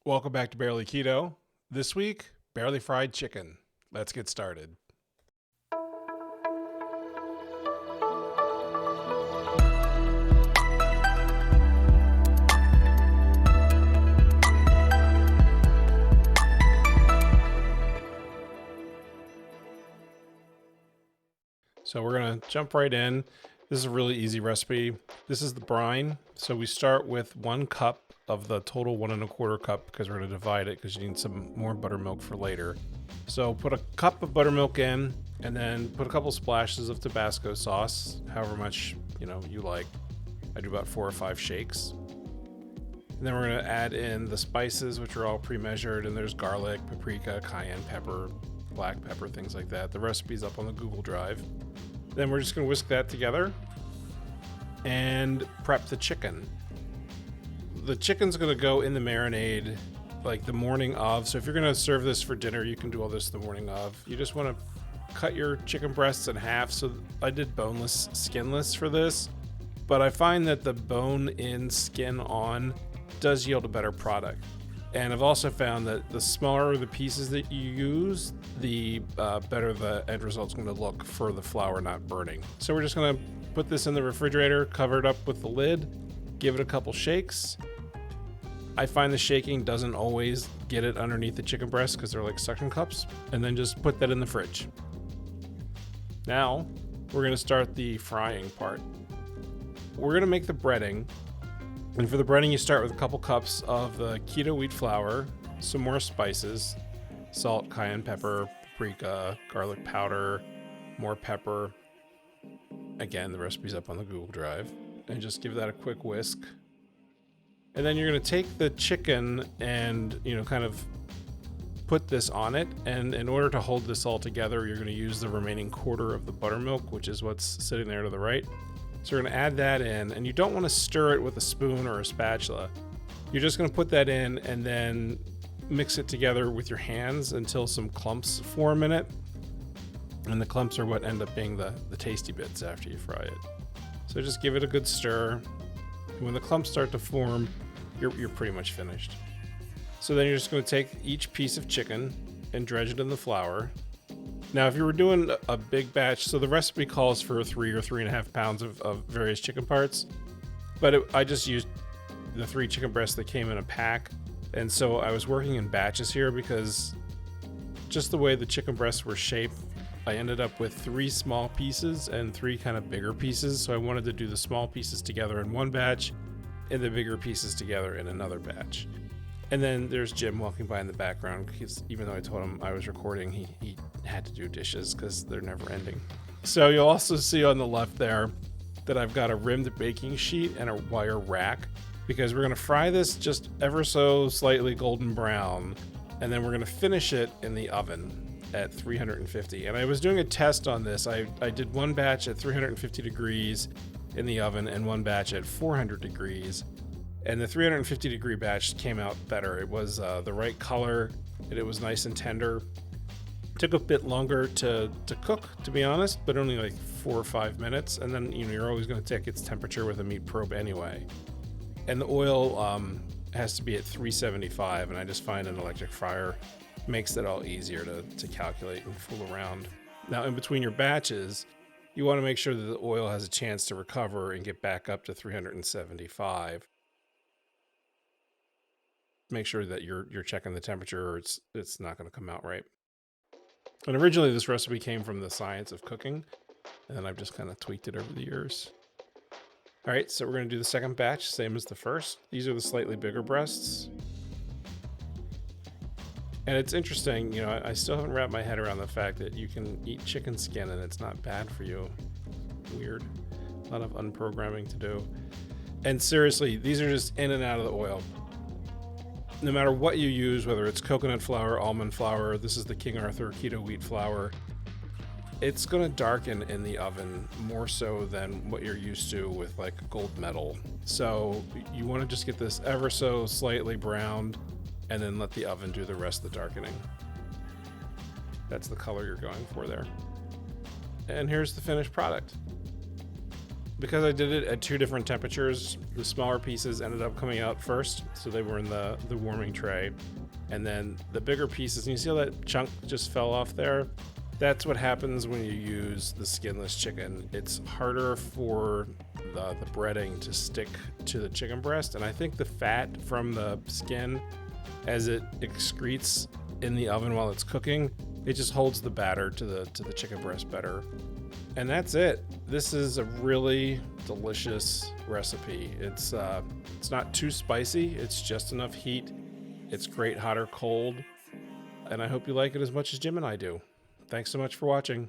Welcome back to Barely Keto. This week, barely fried chicken. Let's get started. So we're going to jump right in. This is a really easy recipe. This is the brine. So we start with 1 cup of the total 1¼ cup because we're going to divide it because you need some more buttermilk for later. So put a cup of buttermilk in and then put a couple splashes of Tabasco sauce, however much you like. I do about 4 or 5 shakes. And then we're going to add in the spices, which are all pre-measured, and there's garlic, paprika, cayenne pepper, black pepper, things like that. The recipe's up on the Google Drive. Then we're just going to whisk that together and prep the chicken. The chicken's going to go in the marinade like the morning of. So if you're going to serve this for dinner, you can do all this the morning of. You just want to cut your chicken breasts in half. So I did boneless, skinless for this, but I find that the bone in, skin on does yield a better product. And I've also found that the smaller the pieces that you use, the better the end result's going to look for the flour not burning. So we're just going to put this in the refrigerator, cover it up with the lid, give it a couple shakes. I find the shaking doesn't always get it underneath the chicken breast because they're like suction cups, and then just put that in the fridge. Now we're going to start the frying part. We're going to make the breading. And for the breading, you start with a couple cups of the keto wheat flour, some more spices, salt, cayenne pepper, paprika, garlic powder, more pepper. Again, the recipe's up on the Google Drive. And just give that a quick whisk. And then you're going to take the chicken and, kind of put this on it. And in order to hold this all together, you're going to use the remaining quarter of the buttermilk, which is what's sitting there to the right. So we're going to add that in, and you don't want to stir it with a spoon or a spatula. You're just going to put that in and then mix it together with your hands until some clumps form in it. And the clumps are what end up being the tasty bits after you fry it. So just give it a good stir. And when the clumps start to form, you're pretty much finished. So then you're just going to take each piece of chicken and dredge it in the flour. Now, if you were doing a big batch, so the recipe calls for 3 or 3.5 pounds of various chicken parts, but I just used the 3 chicken breasts that came in a pack. And so I was working in batches here because just the way the chicken breasts were shaped, I ended up with 3 small pieces and 3 kind of bigger pieces. So I wanted to do the small pieces together in one batch and the bigger pieces together in another batch. And then there's Jim walking by in the background. Even though I told him I was recording, he had to do dishes because they're never ending. So you'll also see on the left there that I've got a rimmed baking sheet and a wire rack because we're going to fry this just ever so slightly golden brown. And then we're going to finish it in the oven at 350. And I was doing a test on this. I did one batch at 350 degrees in the oven and one batch at 400 degrees. And the 350 degree batch came out better. It was the right color, and it was nice and tender. It took a bit longer to cook, to be honest, but only like 4 or 5 minutes. And then you're always going to take its temperature with a meat probe anyway. And the oil has to be at 375, and I just find an electric fryer makes it all easier to calculate and fool around. Now, in between your batches, you want to make sure that the oil has a chance to recover and get back up to 375. Make sure that you're checking the temperature or it's not going to come out right. And originally this recipe came from The Science of Cooking, and then I've just kind of tweaked it over the years. All right, so we're going to do the second batch, same as the first. These are the slightly bigger breasts. And it's interesting, I still haven't wrapped my head around the fact that you can eat chicken skin and it's not bad for you. Weird. A lot of unprogramming to do. And seriously, these are just in and out of the oil. No matter what you use, whether it's coconut flour, almond flour, this is the King Arthur keto wheat flour, it's going to darken in the oven more so than what you're used to with like gold metal. So you want to just get this ever so slightly browned and then let the oven do the rest of the darkening. That's the color you're going for there. And here's the finished product. Because I did it at 2 different temperatures, the smaller pieces ended up coming out first, so they were in the warming tray. And then the bigger pieces, and you see how that chunk just fell off there? That's what happens when you use the skinless chicken. It's harder for the breading to stick to the chicken breast, and I think the fat from the skin, as it excretes in the oven while it's cooking, it just holds the batter to the chicken breast better. And that's it. This is a really delicious recipe. It's not too spicy. It's just enough heat. It's great hot or cold. And I hope you like it as much as Jim and I do. Thanks so much for watching.